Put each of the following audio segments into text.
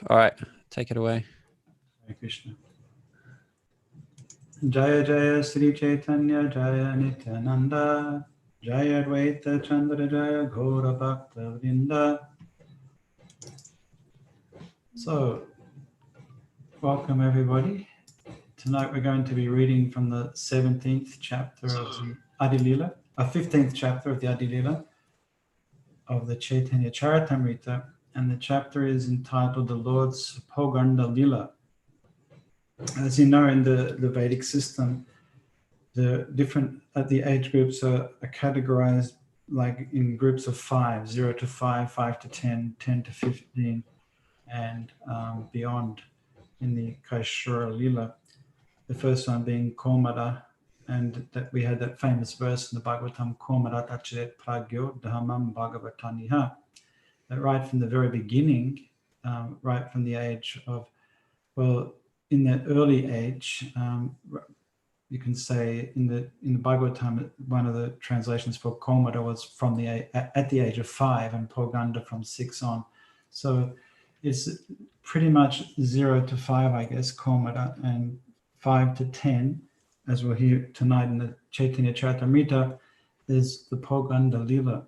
All right, take it away. Hare Krishna. Jaya Jaya Sri Chaitanya Jaya Nityananda Jaya Advaita Chandra Jaya Gaura Bhakta Vrinda. So, welcome everybody. Tonight we're going to be reading from the 17th chapter of the Adi Lila, 15th chapter of the Adi Lila of the Chaitanya Charitamrita, and the chapter is entitled The Lord's Pauganda Lila. As you know, in the Vedic system, the age groups are categorized like in groups of 5, 0 to 5, 5 to 10, 10 to 15, and beyond in the Kaishura Lila. The first one being Komara, and that we had that famous verse in the Bhagavatam, Komarat Achiret Pragyo Dhammam Bhagavataniha, that right from the very beginning, right from the age of, well, in that early age, you can say in the Bhagavatam, one of the translations for Komara was from at the age of 5, and Pauganda from 6 on. So it's pretty much 0 to 5, I guess, Komara, and 5 to 10, as we'll hear tonight in the Chaitanya Charitamrita, is the Pauganda Lila.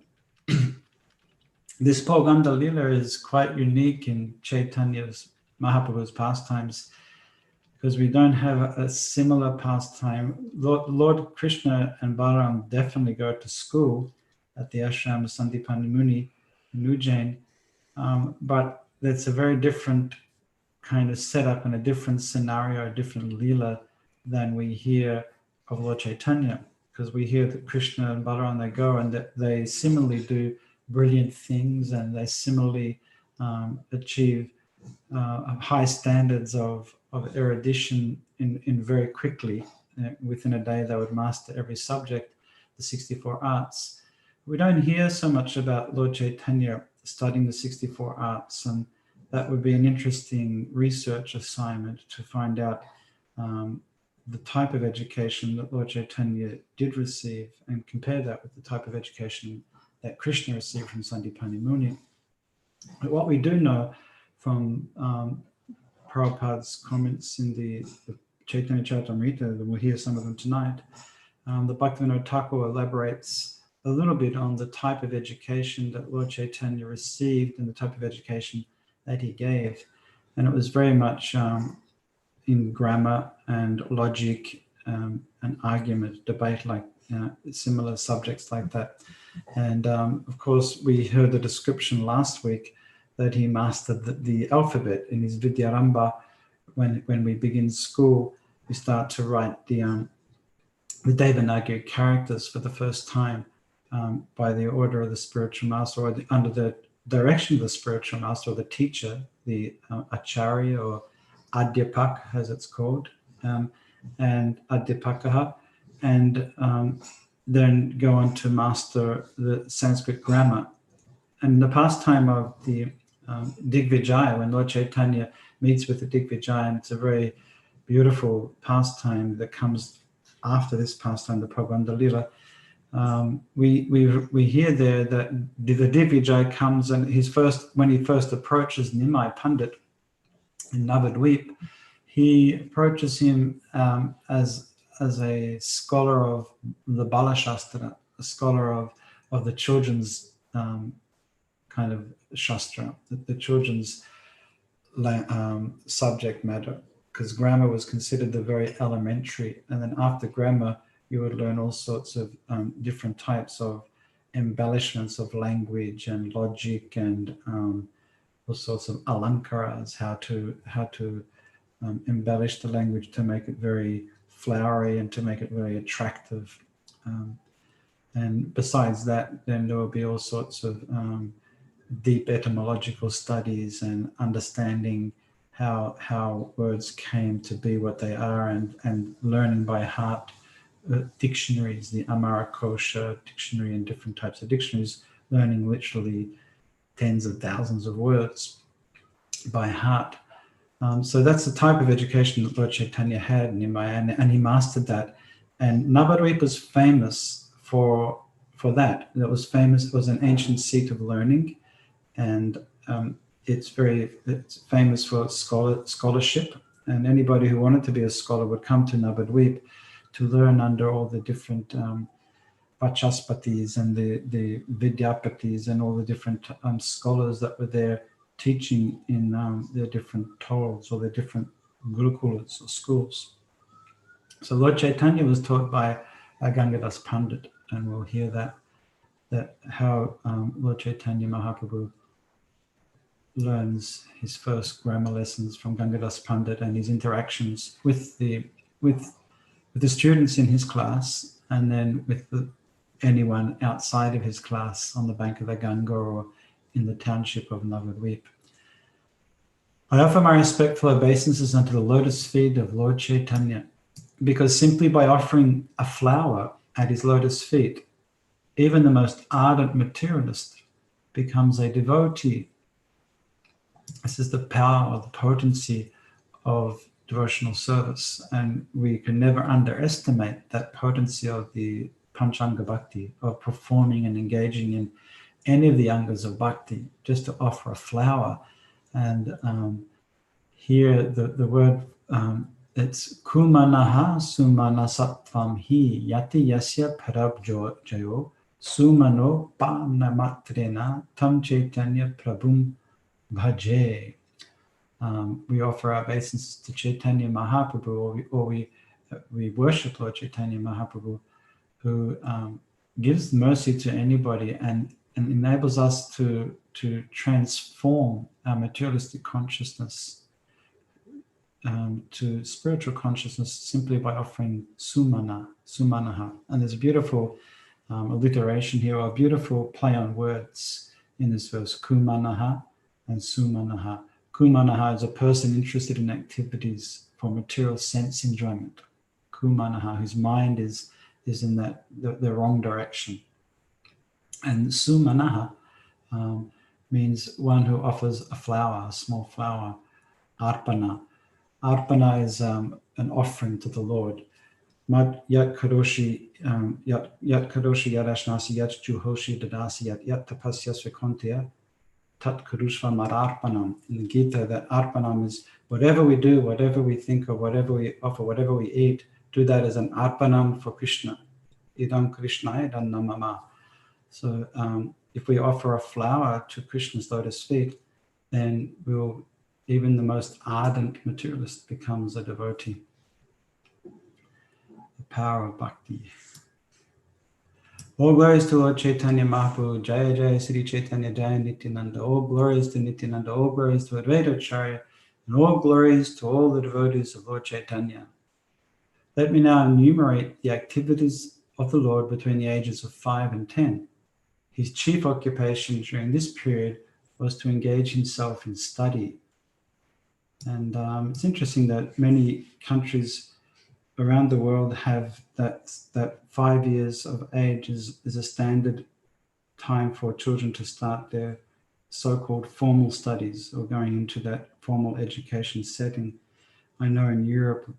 This Pauganda Lila is quite unique in Chaitanya's Mahaprabhu's pastimes, because we don't have a similar pastime. Lord Krishna and Balaram definitely go to school at the ashram of Sandipani Muni in Ujjain, but it's a very different kind of setup and a different scenario, a different lila than we hear of Lord Chaitanya, because we hear that Krishna and Balaram, they go and that they similarly do brilliant things, and they similarly achieve high standards of erudition in very quickly. Within a day they would master every subject, the 64 arts. We don't hear so much about Lord Chaitanya studying the 64 arts, and that would be an interesting research assignment to find out the type of education that Lord Chaitanya did receive and compare that with the type of education that Krishna received from Sandipani Muni. But what we do know from Prabhupada's comments in the Chaitanya Charitamrita, and we'll hear some of them tonight, the Bhaktivinoda Thakur elaborates a little bit on the type of education that Lord Chaitanya received and the type of education that he gave. And it was very much in grammar and logic and argument, debate, like similar subjects like that. And of course, we heard the description last week that he mastered the alphabet in his Vidyarambha. When we begin school, we start to write the Devanagari characters for the first time by the order of the spiritual master, or under the direction of the spiritual master or the teacher, the Acharya or Adhyapak, as it's called, and Adhyapakaha, and then go on to master the Sanskrit grammar. And the pastime of the Digvijaya, when Lord Chaitanya meets with the Digvijaya, it's a very beautiful pastime that comes after this pastime, the Pauganda Lila. We hear there that the Digvijaya comes, and when he first approaches Nimai Pandit in Navadvip, he approaches him as a scholar of the Bala Shastra, a scholar of the children's kind of Shastra, the children's subject matter, because grammar was considered the very elementary. And then after grammar, you would learn all sorts of different types of embellishments of language and logic, and all sorts of alankaras, how to embellish the language to make it very flowery and to make it very attractive. And besides that, then there will be all sorts of deep etymological studies and understanding how words came to be what they are, and learning by heart dictionaries, the Amarakosha dictionary and different types of dictionaries, learning literally tens of thousands of words by heart. So that's the type of education that Lord Chaitanya had in Nimai, and he mastered that. And Navadvip was famous for that. It was famous. It was an ancient seat of learning, and it's famous for scholarship, and anybody who wanted to be a scholar would come to Navadvip to learn under all the different Vachaspatis and the Vidyapatis and all the different scholars that were there teaching in their different tols or their different gurukulas or schools. So Lord Chaitanya was taught by Gangadas Pandit, and we'll hear that how Lord Chaitanya Mahaprabhu learns his first grammar lessons from Gangadas Pandit and his interactions with the students in his class, and then with anyone outside of his class on the bank of the Ganga or in the township of Navadvip. I offer my respectful obeisances unto the lotus feet of Lord Chaitanya, because simply by offering a flower at his lotus feet, even the most ardent materialist becomes a devotee. This is the power, the potency of devotional service, and we can never underestimate that potency of the Panchanga Bhakti, of performing and engaging in any of the angas of Bhakti, just to offer a flower. And here the word, it's kumanaha sumanasatvam hi yati yasya parabjayo sumano panamatrena tam chaitanya prabhum bhaje. We offer our obeisances to Chaitanya Mahaprabhu, or we worship Lord Chaitanya Mahaprabhu, who gives mercy to anybody and enables us to transform our materialistic consciousness to spiritual consciousness simply by offering sumanaha. And there's a beautiful alliteration here, or a beautiful play on words in this verse, kumanaha and sumanaha. Kumanaha is a person interested in activities for material sense enjoyment. Kumanaha, whose mind is in the wrong direction. And sumanaha means one who offers a flower, a small flower, arpana. Arpana is an offering to the Lord. Yat kadoshi yadashnasi yat juhoshi dadasi yat tapasya svikontia tat karushva mararpanam. In the Gita, that arpanam is whatever we do, whatever we think of, whatever we offer, whatever we eat, do that as an arpanam for Krishna. Idam Krishna idam namama. So if we offer a flower to Krishna's lotus feet, then even the most ardent materialist becomes a devotee. The power of bhakti. All glories to Lord Chaitanya Mahaprabhu, Jaya Jaya Sri Chaitanya Jaya Nityananda. All glories to Nityananda, all glories to Advaita Acharya, and all glories to all the devotees of Lord Chaitanya. Let me now enumerate the activities of the Lord between the ages of 5 and 10. His chief occupation during this period was to engage himself in study. And it's interesting that many countries around the world have that 5 years of age is a standard time for children to start their so-called formal studies or going into that formal education setting. I know in Europe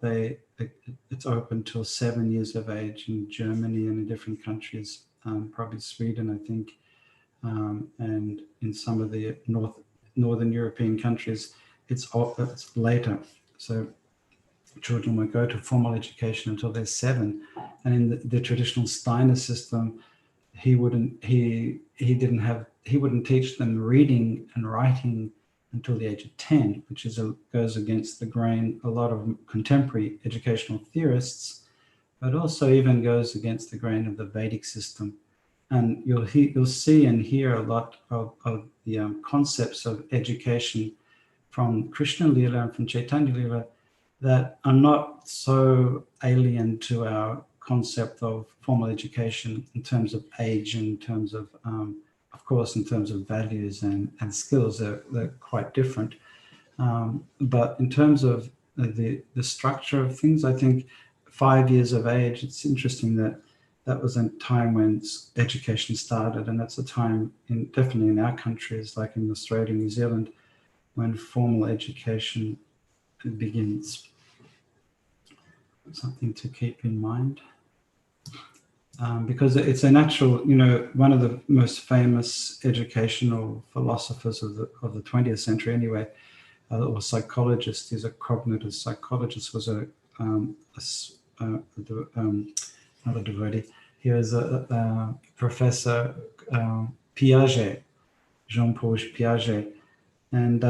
it's open till 7 years of age in Germany and in different countries, probably Sweden, I think, and in some of the northern European countries, it's later. So children won't go to formal education until they're 7, and in the traditional Steiner system, he wouldn't teach them reading and writing until the age of 10, which goes against the grain a lot of contemporary educational theorists, but also even goes against the grain of the Vedic system. And you'll see and hear a lot of the concepts of education from Krishna Lila and from Chaitanya Lila that are not so alien to our concept of formal education in terms of age, in terms of course, in terms of values and skills, they're quite different. But in terms of the structure of things, I think 5 years of age, it's interesting that was a time when education started, and that's a time, definitely in our countries, like in Australia and New Zealand, when formal education begins. Something to keep in mind. because it's a natural, one of the most famous educational philosophers of the 20th century anyway, or psychologist. He's a cognitive psychologist, was not a devotee. He was a professor, Piaget, Jean-Paul Piaget. And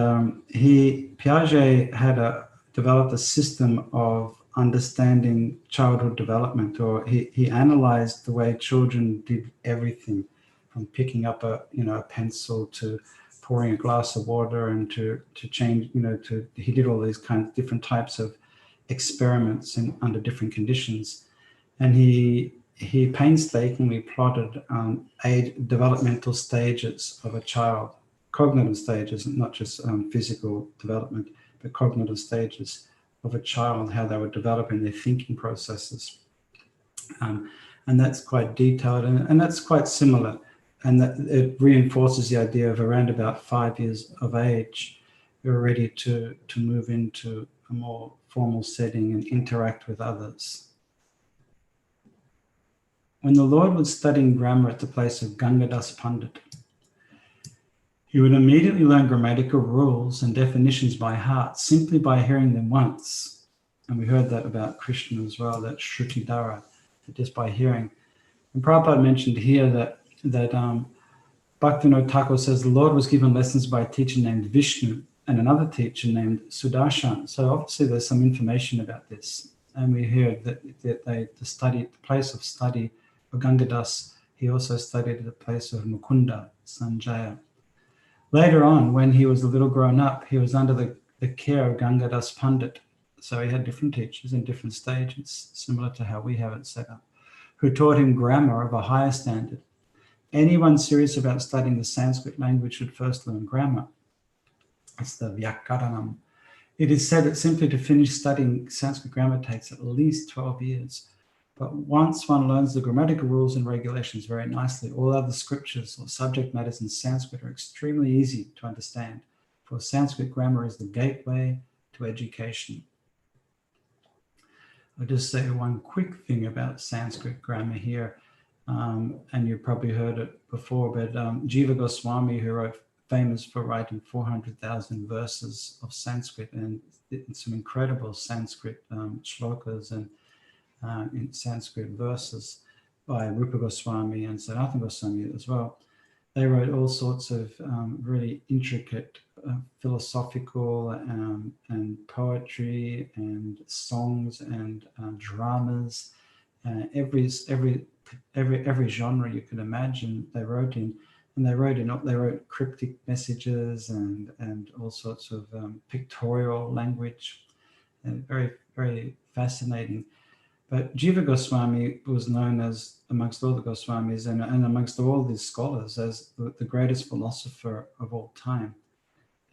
Piaget had developed a system of understanding childhood development, or he analyzed the way children did everything, from picking up a pencil to pouring a glass of water, and to change, he did all these kinds of different types of experiments under different conditions. And he painstakingly plotted developmental stages of a child, cognitive stages, not just physical development, but cognitive stages of a child, how they were developing their thinking processes. And that's quite detailed, and that's quite similar. And that it reinforces the idea of around about 5 years of age, you're ready to move into a more formal setting and interact with others. When the Lord was studying grammar at the place of Gangadas Pandit, he would immediately learn grammatical rules and definitions by heart, simply by hearing them once. And we heard that about Krishna as well, that Shruti Dara, just by hearing. And Prabhupada mentioned here that Bhaktivinoda Thakur says the Lord was given lessons by a teacher named Vishnu and another teacher named Sudarshan. So obviously there's some information about this. And we heard that the place of study of Gangadas, he also studied at the place of Mukunda, Sanjaya. Later on, when he was a little grown up, he was under the care of Gangadas Pandit. So he had different teachers in different stages, similar to how we have it set up, who taught him grammar of a higher standard. Anyone serious about studying the Sanskrit language should first learn grammar. It's the Vyakaranam. It is said that simply to finish studying Sanskrit grammar takes at least 12 years. But once one learns the grammatical rules and regulations very nicely, all other scriptures or subject matters in Sanskrit are extremely easy to understand, for Sanskrit grammar is the gateway to education. I'll just say one quick thing about Sanskrit grammar here, and you've probably heard it before, but Jiva Goswami, who wrote, famous for writing 400,000 verses of Sanskrit, and some incredible Sanskrit shlokas and in Sanskrit verses by Rupa Goswami and Sanatana Goswami as well. They wrote all sorts of really intricate philosophical and poetry and songs and dramas. Every genre you could imagine they wrote in. And they wrote cryptic messages and all sorts of pictorial language, and very, very fascinating. But Jiva Goswami was known as, amongst all the Goswamis and amongst all these scholars, as the greatest philosopher of all time.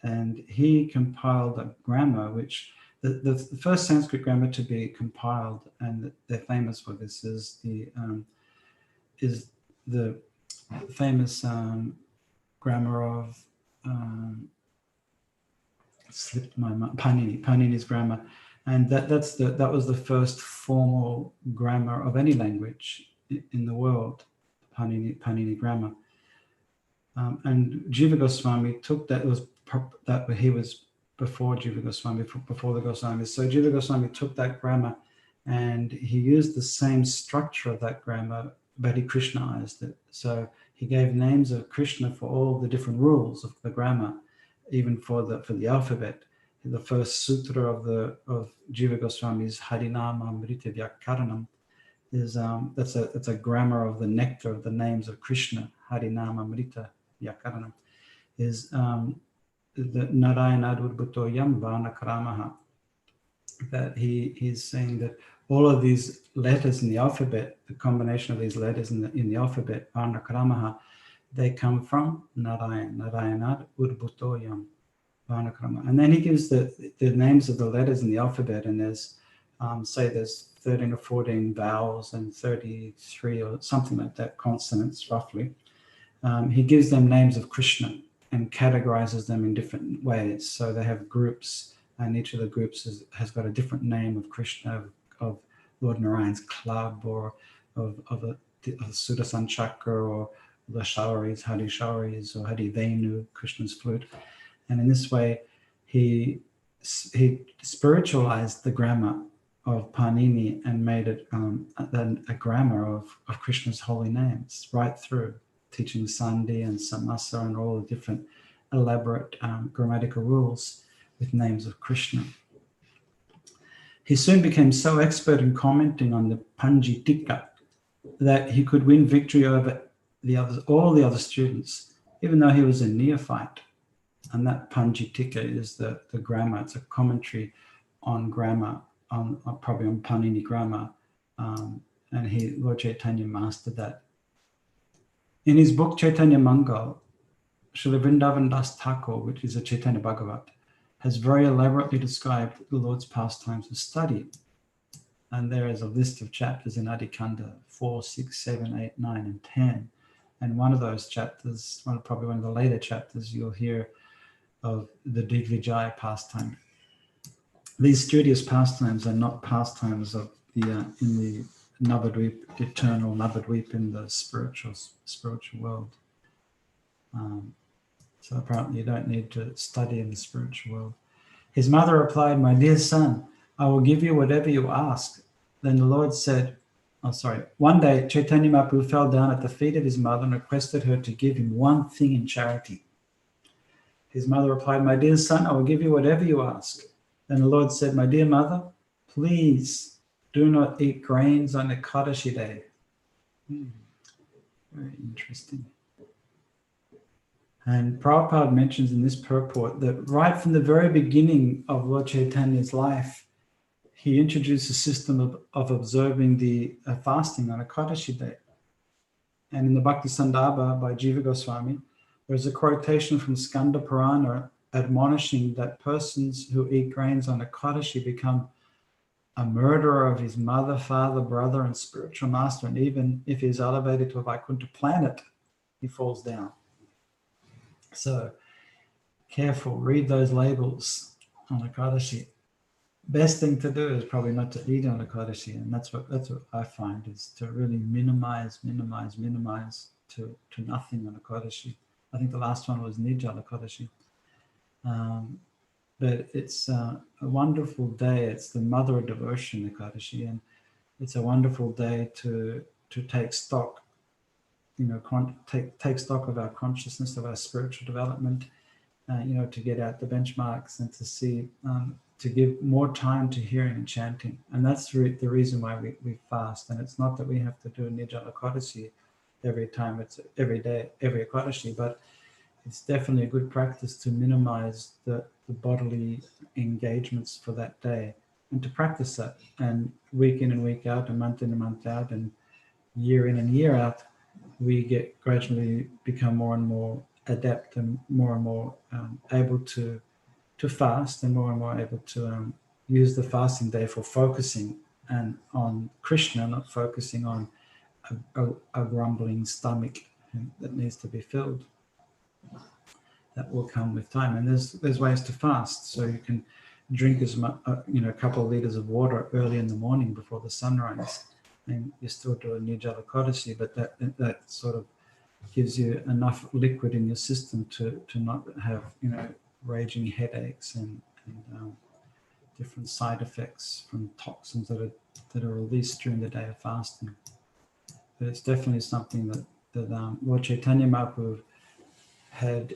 And he compiled a grammar, which the first Sanskrit grammar to be compiled, and they're famous for this, is the famous grammar of slipped my mind, Panini's grammar. And that was the first formal grammar of any language in the world, Panini grammar. And Jiva Goswami took that. He was before Jiva Goswami, before the Goswamis. So Jiva Goswami took that grammar, and he used the same structure of that grammar, but he Krishnaized it. So he gave names of Krishna for all the different rules of the grammar, even for the alphabet. The first sutra of Jiva Goswami's Harinama Amrita Vyakaranam is that's a grammar of the nectar of the names of Krishna. Harinama Amrita Vyakaranam is the Narayana Udbhuto Yam Varnakaramaha. That he's saying that all of these letters in the alphabet, the combination of these letters in the alphabet, Varnakaramaha, they come from Narayana Udbhuto Yam. And then he gives the names of the letters in the alphabet, and there's there's 13 or 14 vowels and 33 or something like that, consonants roughly. He gives them names of Krishna and categorizes them in different ways. So they have groups, and each of the groups has got a different name of Krishna, of Lord Narayan's club, or of Sudarshan or the Shauris, Hari Shauris, or Hari Venu, Krishna's flute. And in this way, he spiritualized the grammar of Panini and made it a grammar of Krishna's holy names right through, teaching Sandhi and Samasa and all the different elaborate grammatical rules with names of Krishna. He soon became so expert in commenting on the Panjitika that he could win victory over all the other students, even though he was a neophyte. And that Panjitika is the grammar. It's a commentary on grammar, probably on Panini grammar. And Lord Chaitanya mastered that. In his book Chaitanya Mangal, Srila Vrindavan Das Thakur, which is a Chaitanya Bhagavat, has very elaborately described the Lord's pastimes of study. And there is a list of chapters in Adikanda 4, 6, 7, 8, 9, and 10. And one of those chapters, probably one of the later chapters, you'll hear of the Digvijaya pastime. These studious pastimes are not pastimes of in the Navadvip, eternal Navadvip in the spiritual world. So apparently you don't need to study in the spiritual world. His mother replied, "My dear son, I will give you whatever you ask." Then the Lord said, one day Chaitanya Mahaprabhu fell down at the feet of his mother and requested her to give him one thing in charity. His mother replied, "My dear son, I will give you whatever you ask." Then the Lord said, "My dear mother, please do not eat grains on Ekadashi day." Very interesting. And Prabhupada mentions in this purport that right from the very beginning of Lord Chaitanya's life, he introduced a system of observing the fasting on Ekadashi day. And in the Bhakti Sandarbha by Jiva Goswami, there's a quotation from Skanda Purana admonishing that persons who eat grains on Ekadashi become a murderer of his mother, father, brother, and spiritual master. And even if he's elevated to a Vaikuntha planet, he falls down. So careful, read those labels on Ekadashi. Best thing to do is probably not to eat on Ekadashi, and that's what I find, is to really minimize to nothing on Ekadashi. I think the last one was Nijal Ekadashi. But it's a wonderful day. It's the mother of devotion, Ekadashi, and it's a wonderful day to take stock, take stock of our consciousness, of our spiritual development, to get out the benchmarks and to see, to give more time to hearing and chanting. And that's the reason why we fast. And it's not that we have to do Nijala Ekadashi every time, it's every day, every Ekadashi, but it's definitely a good practice to minimize the bodily engagements for that day and to practice that. And week in and week out, and month in and month out, and year in and year out, we get gradually become more and more adept and more able to fast, and more able to use the fasting day for focusing and on Krishna, not focusing on a grumbling stomach that needs to be filled. That will come with time, and there's ways to fast. So you can drink as much, a couple of liters of water early in the morning before the sunrise, and you still do a Nijala Ekadashi, but that sort of gives you enough liquid in your system to not have raging headaches and different side effects from toxins that are released during the day of fasting. But it's definitely something that Lord Chaitanya Mahaprabhu had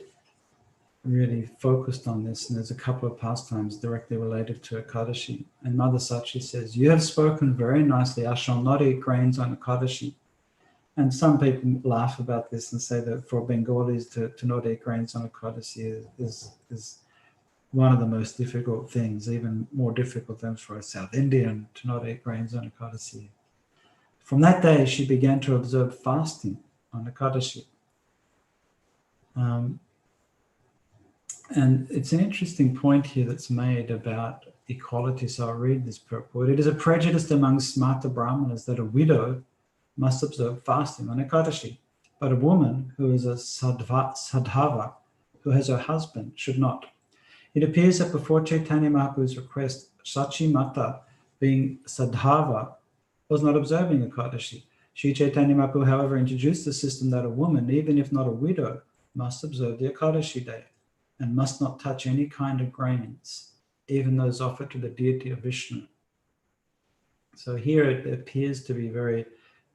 really focused on this, and there's a couple of pastimes directly related to Ekadashi. And Mother Sachi says, "You have spoken very nicely. I shall not eat grains on Ekadashi." And some people laugh about this and say that for Bengalis to not eat grains on Ekadashi is one of the most difficult things, even more difficult than for a South Indian to not eat grains on Ekadashi. From that day, she began to observe fasting on Ekadashi. And it's an interesting point here that's made about equality, so I'll read this purport. "It is a prejudice among Smarta Brahmanas that a widow must observe fasting on Ekadashi, but a woman who is a sadhava, who has her husband, should not. It appears that before Chaitanya Mahaprabhu's request, Sachi Mata, being sadhava, was not observing Ekadashi, Sri Chaitanya Mahaprabhu, however, introduced the system that a woman, even if not a widow, must observe the Ekadashi day and must not touch any kind of grains, even those offered to the deity of Vishnu. So here it appears to be very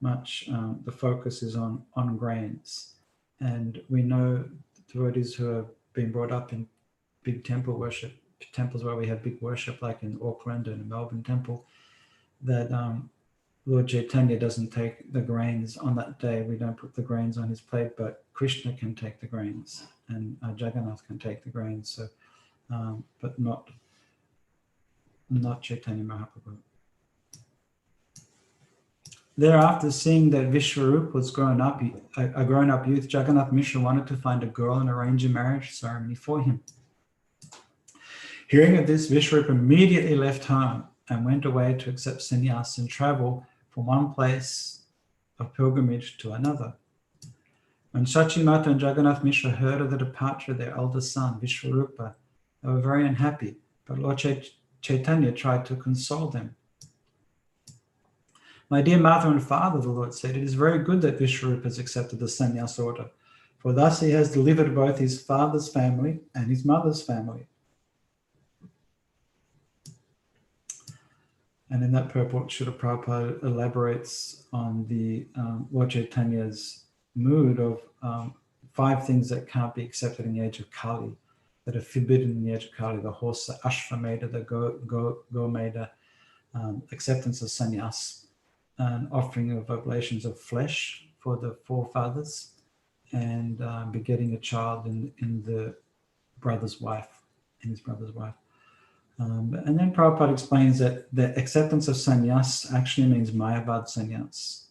much the focus is on grains. And we know devotees who have been brought up in big temple worship, temples where we have big worship, like in Auckland and Melbourne Temple, that Lord Chaitanya doesn't take the grains on that day. We don't put the grains on his plate, but Krishna can take the grains, and Jagannath can take the grains. So, but not Chaitanya Mahaprabhu. Thereafter, seeing that Vishwarup was a grown-up youth, Jagannath Mishra wanted to find a girl and arrange a marriage ceremony for him. Hearing of this, Vishwarup immediately left home and went away to accept sannyas and travel from one place of pilgrimage to another. When Shachimata and Jagannath Mishra heard of the departure of their eldest son, Vishwarupa, they were very unhappy, but Lord Chaitanya tried to console them. My dear mother and father, the Lord said, it is very good that Vishwarupa has accepted the sannyas order, for thus he has delivered both his father's family and his mother's family. And in that purport, Srila Prabhupada elaborates on the Lord Chaitanya's mood of 5 things that can't be accepted in the age of Kali, that are forbidden in the age of Kali: the horse, the Ashvamedha, the Gomedha, acceptance of sannyas, an offering of oblations of flesh for the forefathers, and begetting a child in the brother's wife, in his brother's wife. And then Prabhupada explains that the acceptance of sannyas actually means Mayavad sannyas.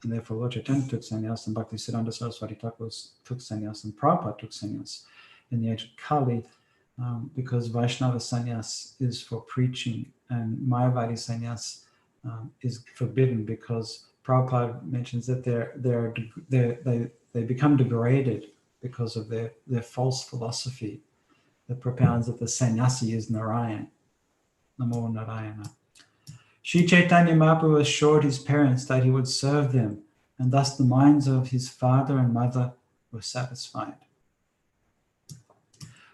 And therefore Lord Chaitanya took sannyas, and Bhaktisiddhanta Saraswati Thakur took sannyas, and Prabhupada took sannyas in the age of Kali, because Vaishnava sannyas is for preaching, and Mayavadi sannyas is forbidden, because Prabhupada mentions that they become degraded because of their false philosophy that propounds that the sannyasi is Narayan. Namo Narayana. Sri Chaitanya Mahaprabhu assured his parents that he would serve them, and thus the minds of his father and mother were satisfied.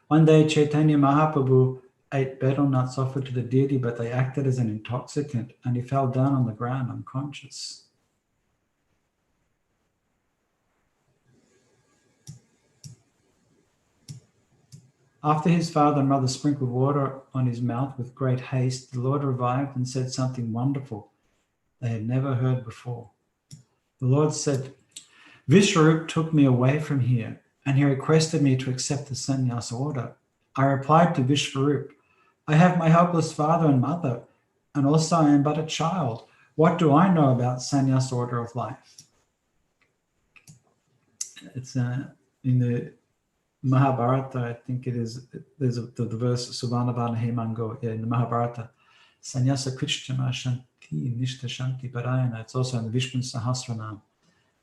One day Chaitanya Mahaprabhu ate betel nuts offered to the deity, but they acted as an intoxicant, and he fell down on the ground unconscious. After his father and mother sprinkled water on his mouth with great haste, the Lord revived and said something wonderful they had never heard before. The Lord said, Vishwarup took me away from here, and he requested me to accept the sannyas order. I replied to Vishwarup, I have my helpless father and mother, and also I am but a child. What do I know about sannyas order of life? It's in the Mahabharata, I think it is, there's the verse Suvanavana Hemango in the Mahabharata, Sannyasa Krishchama Shanti Nishta Shanti Parayana. It's also in the Vishnu Sahasranam.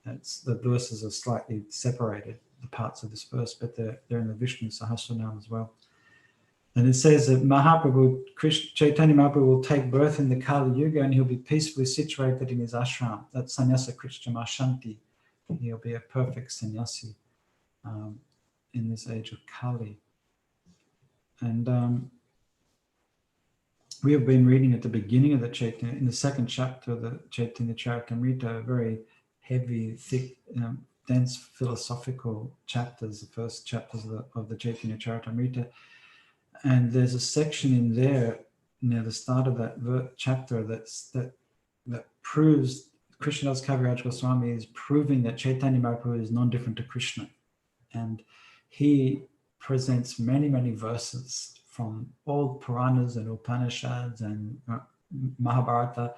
The verses are slightly separated, the parts of this verse, but they're in the Vishnu Sahasranam as well. And it says that Chaitanya Mahaprabhu will take birth in the Kali Yuga, and he'll be peacefully situated in his ashram. That's Sannyasa Krishchama Shanti. He'll be a perfect sannyasi in this age of Kali. And we have been reading at the beginning of the Chaitanya, in the second chapter of the Chaitanya Charitamrita, very heavy, thick, dense philosophical chapters, the first chapters of the Chaitanya Charitamrita. And there's a section in there near the start of that chapter that proves, Krishnadas Kaviraj Goswami is proving that Chaitanya Mahaprabhu is non-different to Krishna. And he presents many, many verses from all Puranas and Upanishads and Mahabharata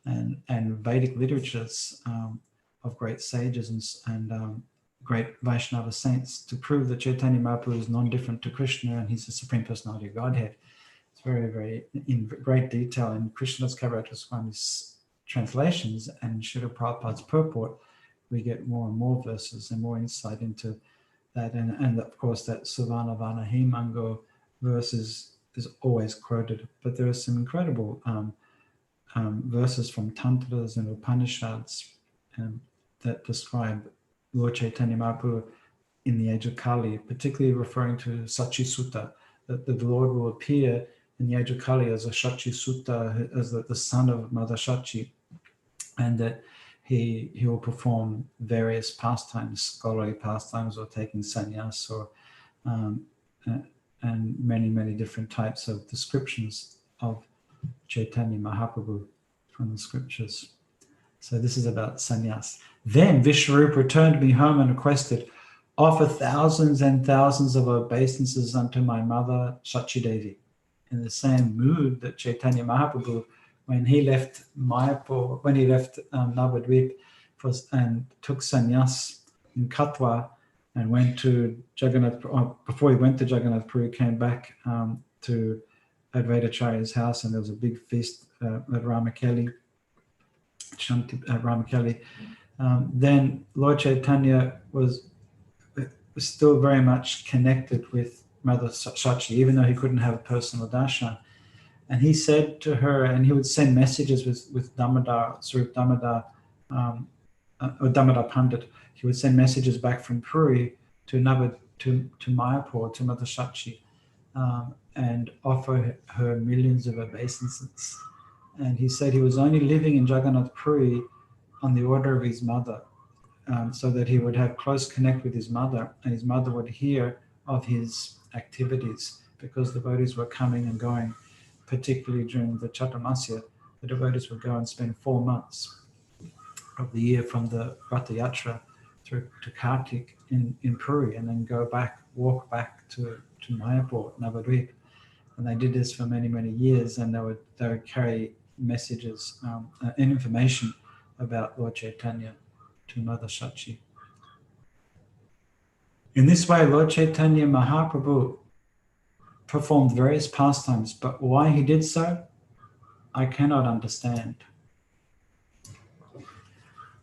and Vedic literatures of great sages and great Vaishnava saints to prove that Chaitanya Mahaprabhu is non-different to Krishna, and he's the Supreme Personality of Godhead. It's very, very in great detail in Krishnadas Kaviraj Goswami's translations and Srila Prabhupada's purport. We get more and more verses and more insight into that, and of course that Suvanavana Hemango verse is always quoted, but there are some incredible verses from Tantras and Upanishads that describe Lord Chaitanya Mahaprabhu in the age of Kali, particularly referring to Sachi Sutta, that the Lord will appear in the age of Kali as a Shachi Sutta, as the son of Mother Shachi, and that he will perform various pastimes, scholarly pastimes, or taking sannyas, or and many different types of descriptions of Chaitanya Mahaprabhu from the scriptures. So this is about sannyas. Then Vishwarupa returned me home and requested, offer thousands and thousands of obeisances unto my mother Shachi Devi. In the same mood that Chaitanya Mahaprabhu, when he left Mayapur, when he left Navadvip and took sannyas in Katha and went to Jagannath, before he went to Jagannath Puri, he came back to Advaitacharya's house, and there was a big feast at Ramakeli. Then Lord Chaitanya was still very much connected with Mother Shachi, even though he couldn't have a personal darshan. And he said to her, and he would send messages with Damodar, Swarup Damodar, or Damodar Pandit. He would send messages back from Puri to Mayapur, to Mother Shachi, and offer her millions of obeisances. And he said he was only living in Jagannath Puri on the order of his mother, so that he would have close connect with his mother, and his mother would hear of his activities, because devotees were coming and going, particularly during the Chaturmasya. The devotees would go and spend 4 months of the year from the Ratha Yatra through to Kartik in Puri, and then walk back to Mayapur, Navadvip. And they did this for many years, and they would carry messages and information about Lord Chaitanya to Mother Shachi. In this way, Lord Chaitanya Mahaprabhu performed various pastimes, but why he did so, I cannot understand.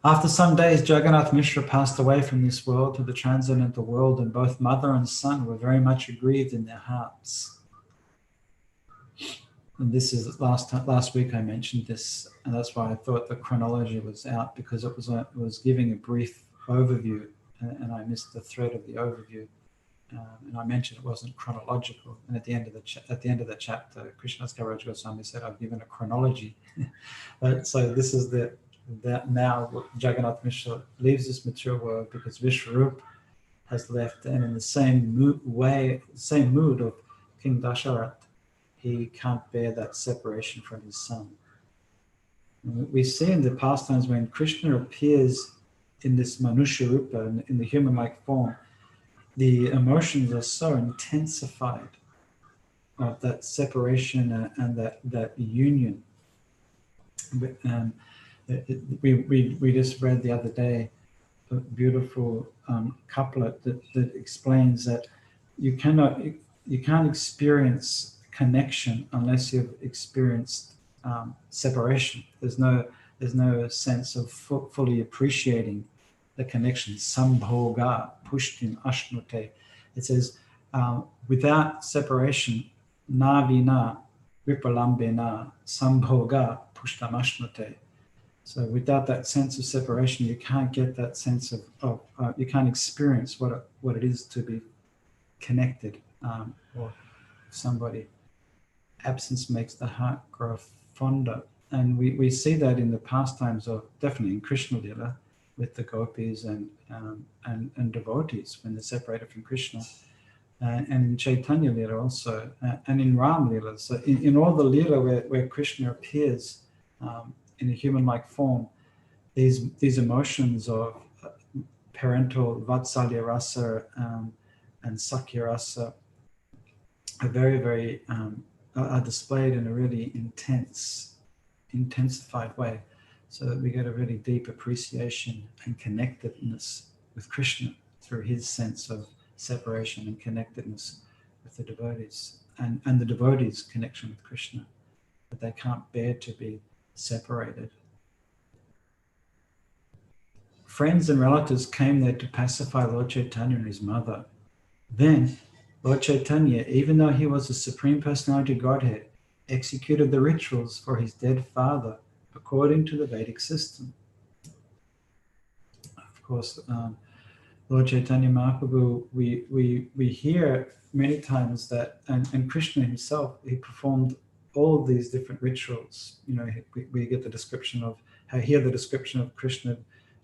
After some days, Jagannath Mishra passed away from this world to the transcendental world, and both mother and son were very much aggrieved in their hearts. And this is last week I mentioned this, and that's why I thought the chronology was out, because it was giving a brief overview, and I missed the thread of the overview. And I mentioned it wasn't chronological. And at the end of the chapter, Krishnadas Kaviraj Goswami said, "I've given a chronology." But so this is that now Jagannath Mishra leaves this material world because Vishwarup has left, and in the same mood of King Dasharat, he can't bear that separation from his son. And we see in the pastimes when Krishna appears in this Manusha Rupa, in the human-like form, the emotions are so intensified of that separation and that union. We just read the other day a beautiful couplet that explains that you can't experience connection unless you've experienced separation. There's no sense of fully appreciating the connection. Sambhoga pushtin ashnute. It says, without separation, na vina vipalambena sambhoga pushtam ashnute. So without that sense of separation, you can't get that sense of you can't experience what it is to be connected or somebody. Absence makes the heart grow fonder. And we see that in the pastimes of, definitely in Krishna Lila, with the gopis and devotees when they're separated from Krishna, and in Chaitanya Lila also, and in Ram Lila. So in all the Lila where Krishna appears in a human-like form, these emotions of parental Vatsalya Rasa and Sakya Rasa are very are displayed in a really intensified way, so that we get a really deep appreciation and connectedness with Krishna through his sense of separation and connectedness with the devotees, and the devotees' connection with Krishna, that they can't bear to be separated. Friends and relatives came there to pacify Lord Chaitanya and his mother. Then Lord Chaitanya, even though he was the Supreme Personality Godhead, executed the rituals for his dead father according to the Vedic system. course, Lord Chaitanya Mahaprabhu, we hear many times that, and Krishna himself, he performed all these different rituals. We get the description of, hear the description of Krishna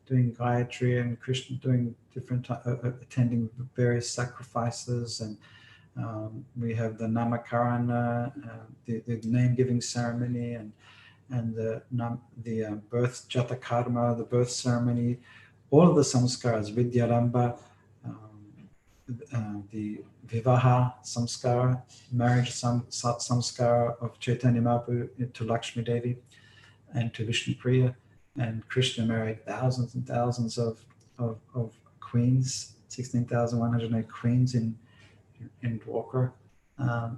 doing Gayatri, and Krishna doing different, attending various sacrifices, and we have the Namakarana, the name-giving ceremony, and the birth Jatakarma, the birth ceremony, all of the samskaras, Vidyarambha, the Vivaha samskara, marriage samskara of Chaitanya Mahaprabhu to Lakshmi Devi and to Vishnu Priya, and Krishna married thousands and thousands of queens, 16,108 queens in Dwarka.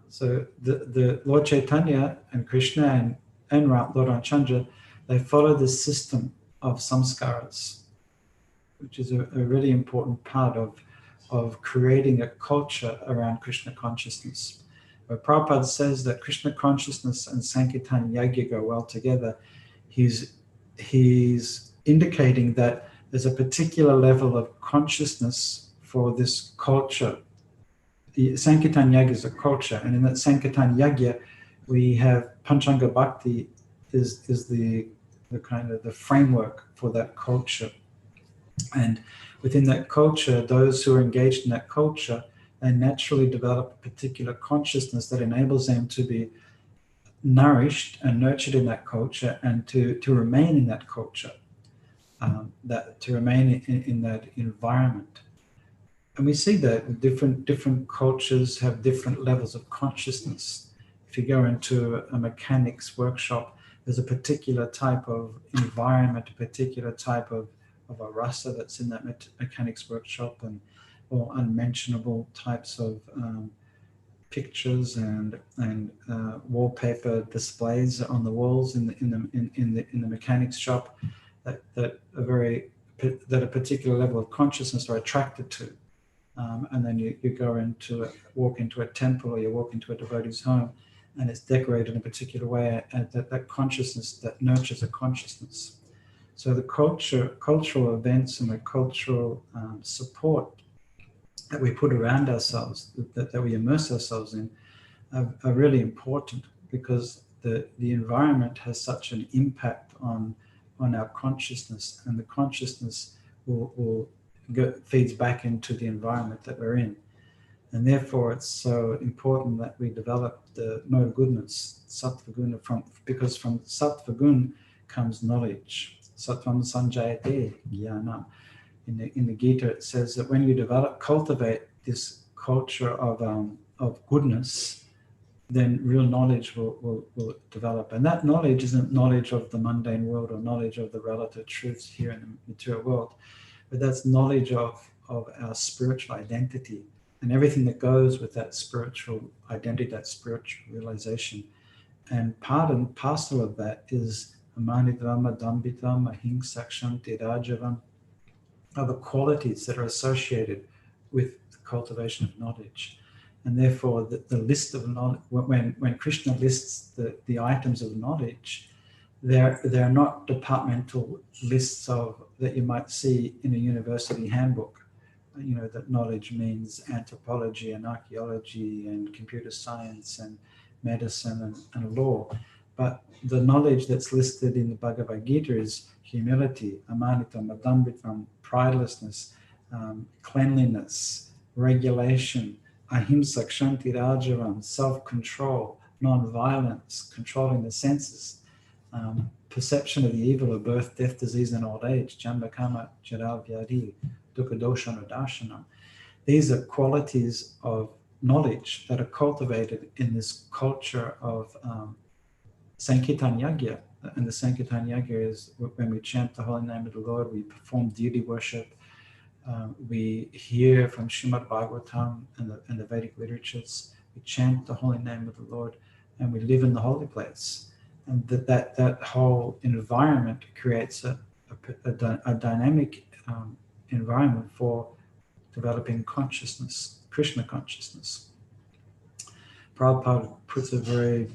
So the Lord Chaitanya and Krishna and Lord Ramchandra, they follow this system of samskaras, which is a really important part of creating a culture around Krishna consciousness. Where Prabhupada says that Krishna consciousness and Sankirtan Yagya go well together, he's indicating that there's a particular level of consciousness for this culture. The Sankirtan Yagya is a culture, and in that Sankirtan Yagya, we have Panchanga Bhakti is the kind of the framework for that culture. And within that culture, those who are engaged in that culture, they naturally develop a particular consciousness that enables them to be nourished and nurtured in that culture, and to remain in that culture, to remain in that environment. And we see that different cultures have different levels of consciousness. If you go into a mechanics workshop, there's a particular type of environment, a particular type of a rasa that's in that mechanics workshop, or unmentionable types of pictures and wallpaper displays on the walls in the mechanics shop that a particular level of consciousness are attracted to. And then you walk into a temple, or you walk into a devotee's home, and it's decorated in a particular way, and that consciousness, that nurtures a consciousness. So the cultural events and the cultural support that we put around ourselves, that we immerse ourselves in, are really important, because the environment has such an impact on our consciousness, and the consciousness feeds back into the environment that we're in. And therefore it's so important that we develop the mode of goodness, sattva guna, because from sattva guna comes knowledge. Sattvam sanjayate jnanam. In the Gita it says that when you cultivate this culture of goodness, then real knowledge will develop. And that knowledge isn't knowledge of the mundane world or knowledge of the relative truths here in the material world, but that's knowledge of our spiritual identity and everything that goes with that spiritual identity, that spiritual realization. And part and parcel of that is amanidram, adambitam, ahimsa, kshanti, rajavam, are the qualities that are associated with the cultivation of knowledge. And therefore the list of knowledge, when Krishna lists the items of knowledge, they're not departmental lists that you might see in a university handbook. That knowledge means anthropology and archaeology and computer science and medicine and law. But the knowledge that's listed in the Bhagavad Gita is humility, amanitam, adambitam, pridelessness, cleanliness, regulation, ahimsa, kshanti, rajavam, self-control, non-violence, controlling the senses, perception of the evil of birth, death, disease, and old age, jamba, kama, jara, vyadi, dukkha, dosha, and darshanam. These are qualities of knowledge that are cultivated in this culture of Sankirtan Yagya. And the Sankirtan Yagya is when we chant the holy name of the Lord, we perform deity worship, we hear from Srimad Bhagavatam and the Vedic literatures, we chant the holy name of the Lord, and we live in the holy place. And that whole environment creates a dynamic environment for developing consciousness, Krishna consciousness. Prabhupada puts it very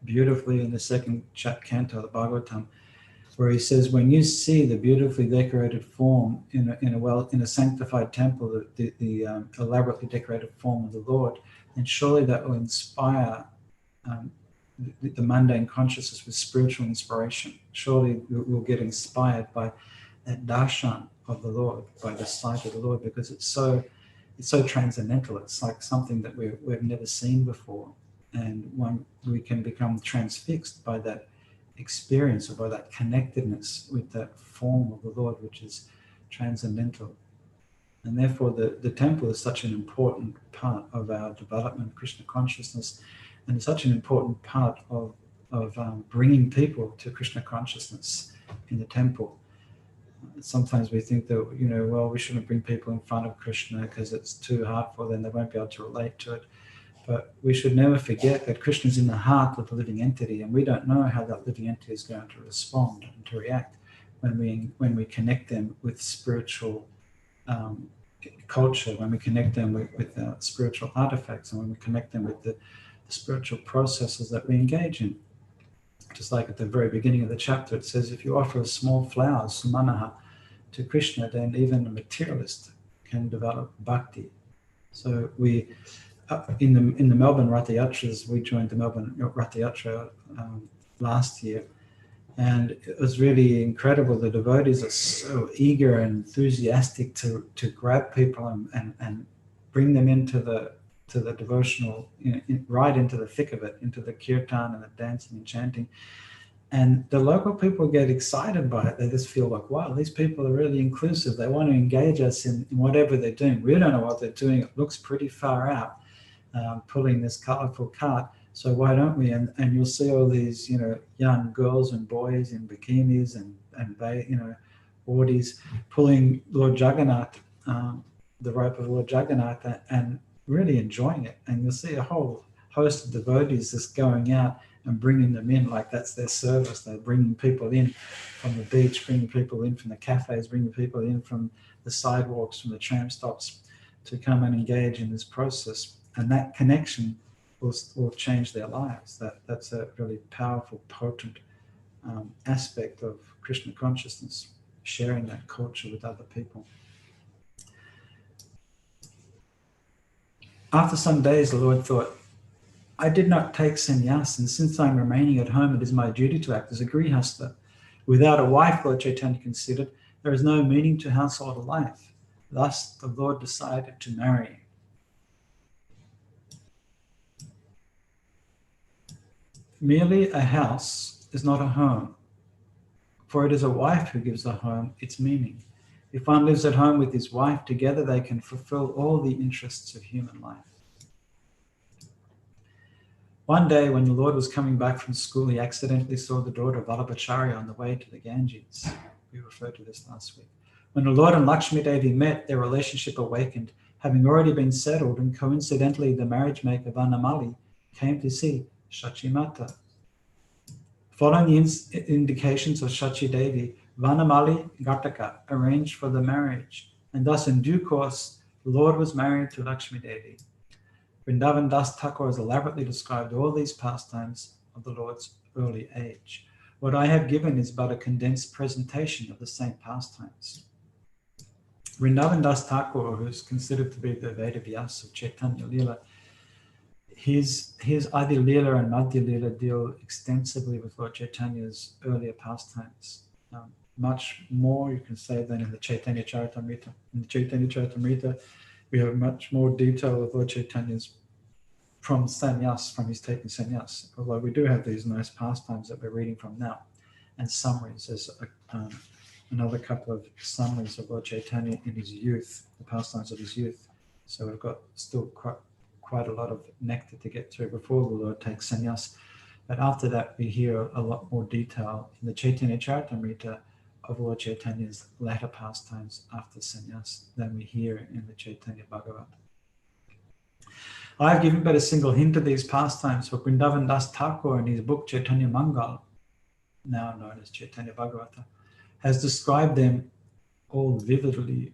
beautifully in the second canto of the Bhagavatam, where he says, when you see the beautifully decorated form in a sanctified temple, the elaborately decorated form of the Lord, then surely that will inspire the mundane consciousness with spiritual inspiration. Surely we'll get inspired by that darshan of the Lord, by the sight of the Lord, because it's so transcendental. It's like something that we've never seen before, and we can become transfixed by that experience, or by that connectedness with that form of the Lord, which is transcendental. And therefore the temple is such an important part of our development of Krishna consciousness, and such an important part of bringing people to Krishna consciousness in the temple. Sometimes we think that, well, we shouldn't bring people in front of Krishna because it's too hard for them, they won't be able to relate to it. But we should never forget that Krishna is in the heart of the living entity, and we don't know how that living entity is going to respond and to react when we connect them with spiritual culture, when we connect them with spiritual artifacts, and when we connect them with the spiritual processes that we engage in. Just like at the very beginning of the chapter, it says, if you offer a small flower, sumanaha, to Krishna, then even a materialist can develop bhakti. So we, in the Melbourne Ratha Yatras, we joined the Melbourne Ratha Yatra last year, and it was really incredible. The devotees are so eager and enthusiastic to grab people and bring them into the devotional, right into the thick of it, into the kirtan and the dancing and chanting. And the local people get excited by it. They just feel like, wow, these people are really inclusive. They want to engage us in whatever they're doing. We don't know what they're doing. It looks pretty far out, pulling this colorful cart. So why don't we? And you'll see all these, young girls and boys in bikinis and ordies pulling Lord Jagannath, the rope of Lord Jagannath, and really enjoying it. And you'll see a whole host of devotees just going out and bringing them in, like that's their service. They're bringing people in from the beach, bringing people in from the cafes, bringing people in from the sidewalks, from the tram stops, to come and engage in this process. And that connection will change their lives. That's a really powerful, potent aspect of Krishna consciousness, sharing that culture with other people. After some days, the Lord thought, I did not take sannyas, and since I am remaining at home, it is my duty to act as a grihastha. Without a wife, Lord Chaitanya considered, there is no meaning to household life. Thus, the Lord decided to marry. Merely a house is not a home, for it is a wife who gives a home its meaning. If one lives at home with his wife, together they can fulfill all the interests of human life. One day, when the Lord was coming back from school, he accidentally saw the daughter of Vallabhacharya on the way to the Ganges. We referred to this last week. When the Lord and Lakshmi Devi met, their relationship awakened, having already been settled, and coincidentally the marriage maker Vanamali came to see Shachimata. Following the indications of Shachi Devi, Vanamali Ghataka arranged for the marriage, and thus in due course, the Lord was married to Lakshmi Devi. Vrindavan Das Thakur has elaborately described all these pastimes of the Lord's early age. What I have given is but a condensed presentation of the same pastimes. Vrindavan Das Thakur, who is considered to be the Veda Vyasa of Chaitanya Lila, his Adi Lila and Madhya Lila deal extensively with Lord Chaitanya's earlier pastimes. Much more, you can say, than in the Chaitanya Charitamrita. In the Chaitanya Charitamrita, we have much more detail of Lord Chaitanya's from sannyas, from his taking sannyas. Although we do have these nice pastimes that we're reading from now, and summaries. There's another couple of summaries of Lord Chaitanya in his youth, the pastimes of his youth. So we've got still quite a lot of nectar to get through before the Lord takes sannyas. But after that, we hear a lot more detail in the Chaitanya Charitamrita of Lord Chaitanya's latter pastimes after sannyas than we hear in the Chaitanya Bhagavata. I have given but a single hint of these pastimes, for Vrindavan Das Thakur in his book Chaitanya Mangal, now known as Chaitanya Bhagavata, has described them all vividly.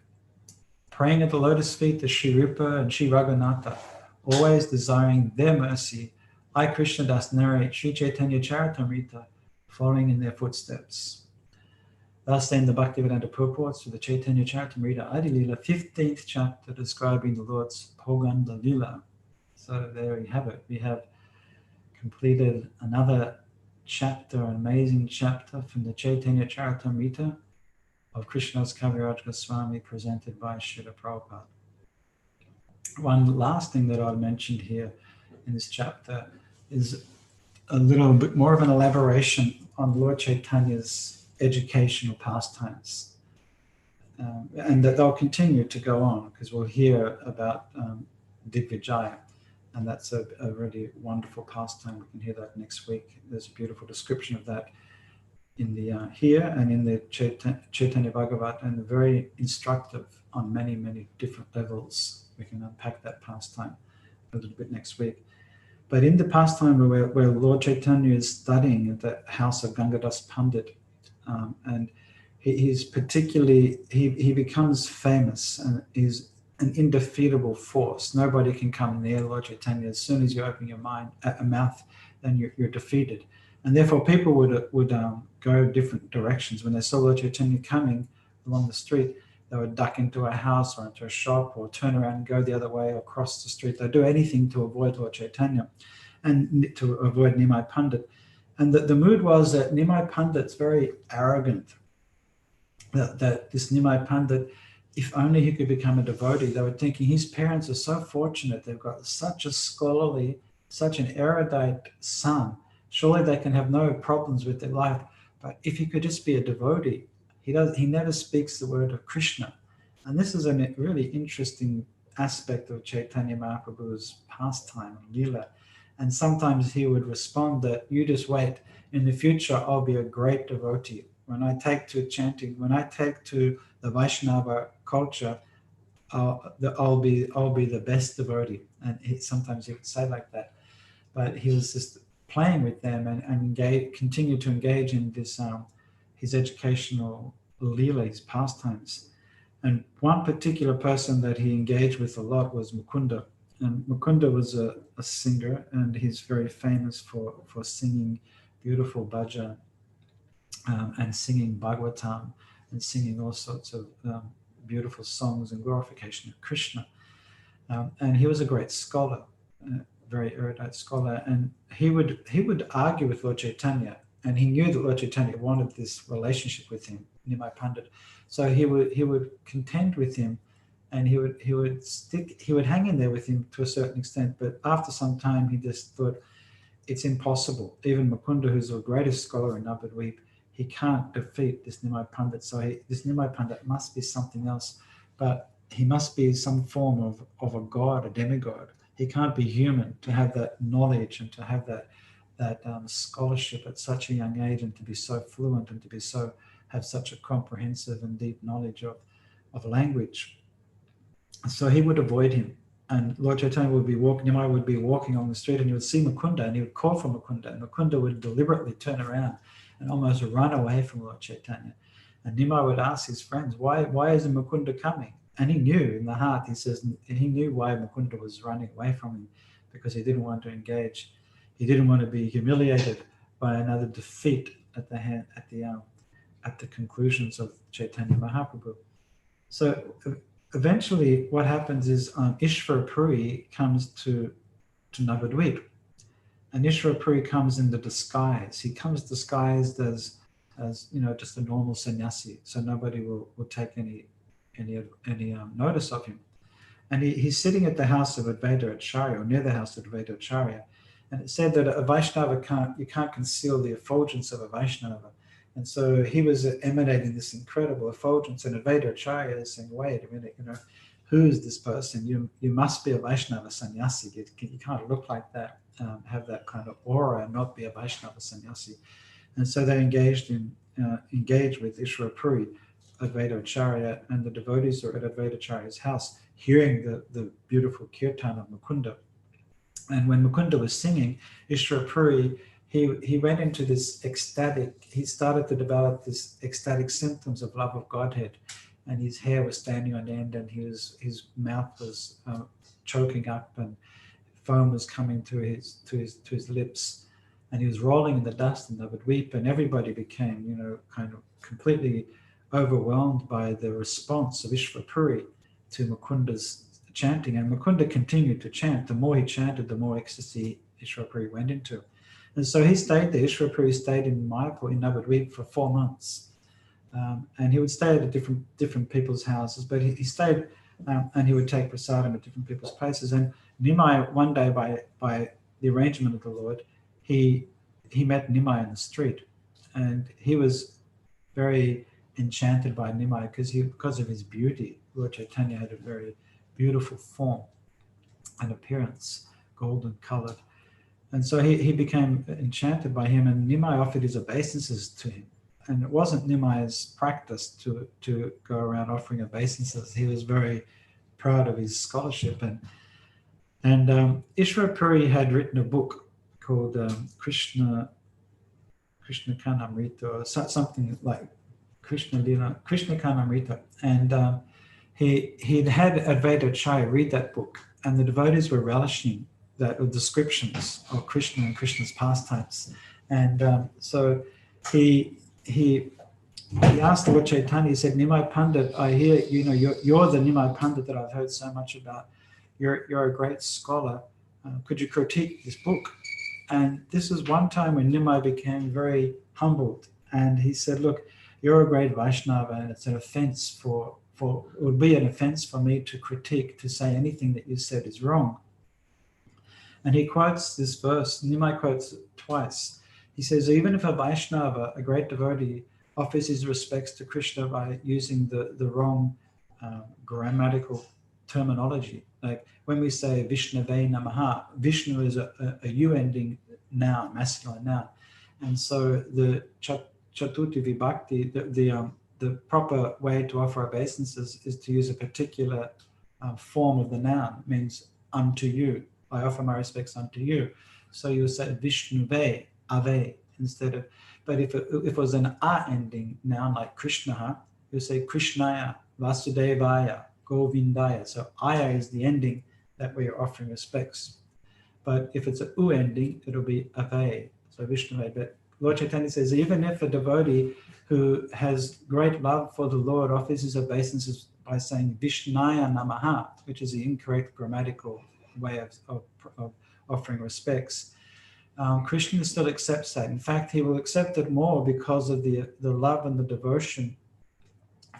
Praying at the lotus feet of Sri Rupa and Sri Raghunatha, always desiring their mercy, I, Krishna Das, narrate Sri Chaitanya Charitamrita, following in their footsteps. Thus then the Bhaktivedanta purports to the Chaitanya Charitamrita Adi Lila, 15th chapter describing the Lord's Pauganda Lila. So there we have it. We have completed another chapter, an amazing chapter from the Chaitanya Charitamrita of Krishnadas Kaviraj Goswami presented by Srila Prabhupada. One last thing that I've mentioned here in this chapter is a little bit more of an elaboration on Lord Chaitanya's educational pastimes. And that they'll continue to go on, because we'll hear about Digvijaya, and that's a really wonderful pastime. We can hear that next week. There's a beautiful description of that in the here and in the Chaitanya Bhagavat, and very instructive on many, many different levels. We can unpack that pastime a little bit next week. But in the pastime where Lord Chaitanya is studying at the house of Gangadas Pandit, and he becomes famous and is an indefeatable force. Nobody can come near Lord Chaitanya. As soon as you open your mouth, then you're defeated. And therefore people would go different directions. When they saw Lord Chaitanya coming along the street, they would duck into a house or into a shop, or turn around and go the other way or cross the street. They'd do anything to avoid Lord Chaitanya and to avoid Nimai Pandit. And the mood was that Nimai Pandit's very arrogant, that this Nimai Pandit, if only he could become a devotee. They were thinking his parents are so fortunate. They've got such a scholarly, such an erudite son. Surely they can have no problems with their life. But if he could just be a devotee, he never speaks the word of Krishna. And this is a really interesting aspect of Chaitanya Mahaprabhu's pastime, Lila. And sometimes he would respond that, you just wait, in the future I'll be a great devotee. When I take to chanting, when I take to the Vaishnava culture, I'll be the best devotee. And sometimes he would say like that. But he was just playing with them and continue to engage in this his educational Lila, his pastimes. And one particular person that he engaged with a lot was Mukunda. And Mukunda was a singer, and he's very famous for singing beautiful bhajan and singing Bhagavatam and singing all sorts of beautiful songs and glorification of Krishna. And he was a great scholar, very erudite scholar, and he would argue with Lord Chaitanya, and he knew that Lord Chaitanya wanted this relationship with him, Nimai Pandit. So he would contend with him, and he would hang in there with him to a certain extent. But after some time, he just thought it's impossible. Even Mukunda, who's the greatest scholar in Navadvip, he can't defeat this Nimai Pandit. So this Nimai Pandit must be something else, but he must be some form of a god, a demigod. He can't be human to have that knowledge and to have that scholarship at such a young age, and to be so fluent and to have such a comprehensive and deep knowledge of language. So he would avoid him, and Lord Chaitanya would be walking on the street, and he would see Mukunda, and he would call for Mukunda, and Mukunda would deliberately turn around and almost run away from Lord Chaitanya. And Nimai would ask his friends, why isn't Mukunda coming? And he knew in the heart, he says, he knew why Mukunda was running away from him, because he didn't want to engage. He didn't want to be humiliated by another defeat at the conclusions of Chaitanya Mahaprabhu. So eventually what happens is Ishvara Puri comes to Navadvip. And Ishvara Puri comes in the disguise. He comes disguised as just a normal sannyasi, so nobody will take any notice of him. And he's sitting at the house of Advaita Acharya, or near the house of Advaita Acharya. And it said that a Vaishnava can't conceal the effulgence of a Vaishnava. And so he was emanating this incredible effulgence, and Advaita Acharya is saying, wait a minute, who is this person? You must be a Vaishnava sannyasi. You can't look like that, have that kind of aura and not be a Vaishnava sannyasi. And so they engaged with Ishvara Puri, Advaita Acharya, and the devotees are at Advaita Acharya's house, hearing the beautiful kirtan of Mukunda. And when Mukunda was singing, Ishvara Puri, he went into this he started to develop this ecstatic symptoms of love of Godhead, and his hair was standing on end, and his mouth was choking up, and foam was coming to his lips. and he was rolling in the dust, and they would weep, and everybody became, kind of completely overwhelmed by the response of Ishvapuri to Mukunda's chanting. And Mukunda continued to chant. The more he chanted, the more ecstasy Ishvapuri went into. And so he stayed there. Ishvapuri stayed in Mayapur, in Navadvip, for 4 months. And he would stay at different people's houses, but he stayed, and he would take prasadam at different people's places. And Nimai, one day, by the arrangement of the Lord, he met Nimai in the street, and he was very enchanted by Nimai because of his beauty. Lord Chaitanya had a very beautiful form and appearance, golden colored. And so he became enchanted by him, and Nimai offered his obeisances to him. And it wasn't Nimai's practice to go around offering obeisances. He was very proud of his scholarship. And Ishvara had written a book called Krishna Kanamrita, or something like Lila, Krishna Kanamrita. And he'd had Advaita Chai read that book, and the devotees were relishing the descriptions of Krishna and Krishna's pastimes. And so he asked Lord Chaitanya, he said, Nimai Pandit, I hear, you're the Nimai Pandit that I've heard so much about. You're a great scholar. Could you critique this book? And this was one time when Nimai became very humbled. And he said, look, you're a great Vaishnava, and it's an offense it would be an offense for me to critique, to say anything that you said is wrong. And he quotes this verse. Nimai quotes it twice. He says, even if a Vaishnava, a great devotee, offers his respects to Krishna by using the wrong grammatical terminology, like when we say Vishnave Namaha, Vishnu is a U-ending noun, masculine noun. And so the Chatuti Vibhakti, the proper way to offer obeisances is to use a particular form of the noun. It means unto you. I offer my respects unto you. So you say Vishnuve, Ave, instead of, but if it was an A ending noun like Krishna, you say Krishnaya, Vasudevaya, Govindaya. So Aya is the ending that we are offering respects. But if it's a U ending, it'll be Ave, so Vishnuve. But Lord Chaitanya says, even if a devotee who has great love for the Lord offers his obeisances by saying Vishnaya Namaha, which is the incorrect grammatical way of offering respects, Krishna still accepts that. In fact, he will accept it more because of the love and the devotion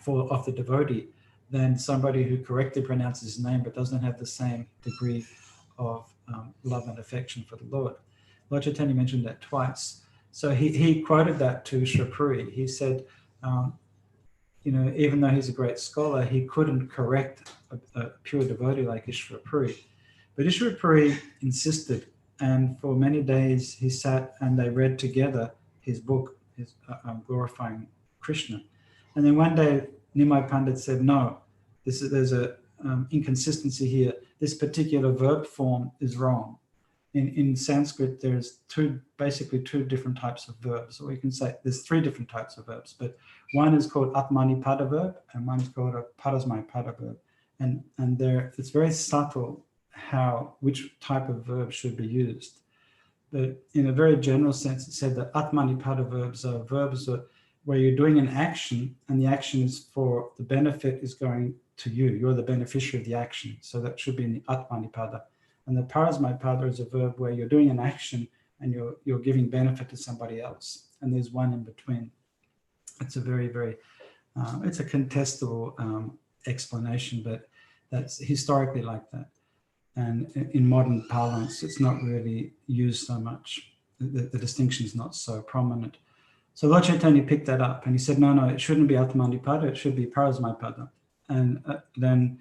of the devotee than somebody who correctly pronounces his name but doesn't have the same degree of love and affection for the Lord. Lord Chaitanya mentioned that twice. So he quoted that to Shripuri. He said, even though he's a great scholar, he couldn't correct a pure devotee like Ishvarapuri. But Ishvarapuri insisted, and for many days he sat and they read together his book, his glorifying Krishna. And then one day Nimai Pandit said, no, there's a inconsistency here. This particular verb form is wrong. In Sanskrit, there's basically two different types of verbs. Or you can say there's 3 different types of verbs, but one is called Atmanipada verb and one is called a Parasmaipada verb. And it's very subtle which type of verb should be used. But in a very general sense, it said that Atmanipada verbs are verbs where you're doing an action and the action is for the benefit is going to you. You're the beneficiary of the action. So that should be in the Atmanipada. And the Parasmaipada is a verb where you're doing an action and you're giving benefit to somebody else. And there's one in between. It's a very, very, it's a contestable explanation, but that's historically like that. And in modern parlance, it's not really used so much. The distinction is not so prominent. So Lord Chaitanya picked that up and he said, no, it shouldn't be Atmanipada, it should be Parasmaipada. And then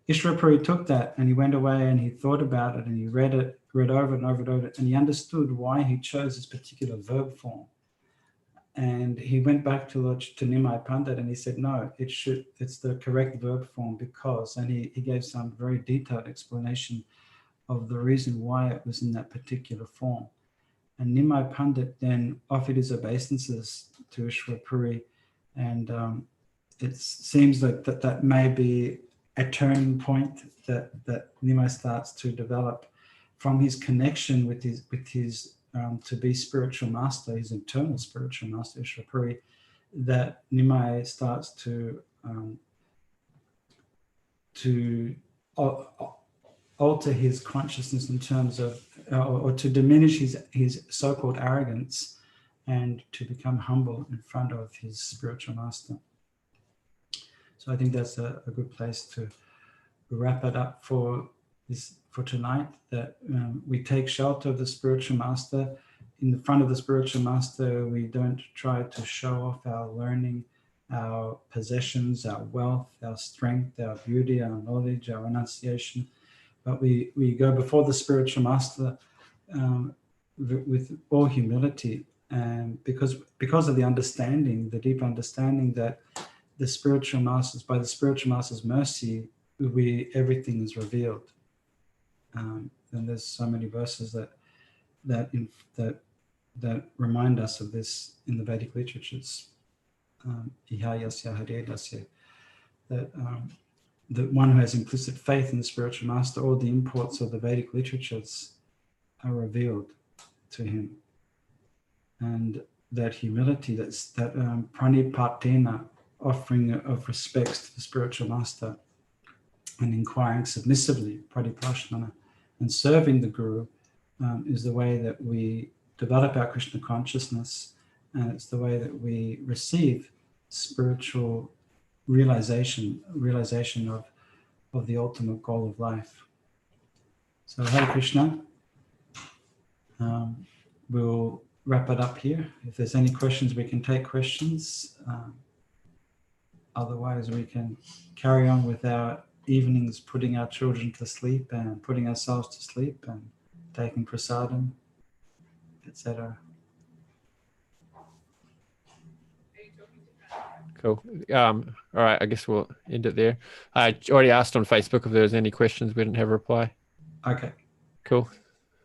Ishvarapuri took that and he went away and he thought about it and he read over and over it, and he understood why he chose this particular verb form. And he went back to Nimai Pandit and he said, no, it's the correct verb form because, and he gave some very detailed explanation of the reason why it was in that particular form. And Nimai Pandit then offered his obeisances to Ishvarapuri, and it seems that may be a turning point that Nimai starts to develop from his connection with his to be spiritual master, his eternal spiritual master, Ishvapuri, that Nimai starts to alter his consciousness in terms of, or to diminish his so-called arrogance, and to become humble in front of his spiritual master. So I think that's a good place to wrap it up for tonight, that we take shelter of the spiritual master. In the front of the spiritual master, we don't try to show off our learning, our possessions, our wealth, our strength, our beauty, our knowledge, our enunciation, but we go before the spiritual master with all humility, and because of the understanding, the deep understanding that the spiritual masters, by the spiritual master's mercy, everything is revealed. And there's so many verses that remind us of this in the Vedic literatures. That the one who has implicit faith in the spiritual master, all the imports of the Vedic literatures are revealed to him. And that humility, that pranipatena, offering of respects to the spiritual master, and inquiring submissively, pradipashnana, and serving the Guru, is the way that we develop our Krishna consciousness, and it's the way that we receive spiritual realization of the ultimate goal of life. So Hare Krishna. We'll wrap it up here. If there's any questions, we can take questions. Otherwise, we can carry on with our evenings, putting our children to sleep and putting ourselves to sleep and taking prasadam, etc. Cool. All right, I guess we'll end it there. I already asked on Facebook if there was any questions. We didn't have a reply. Okay. Cool.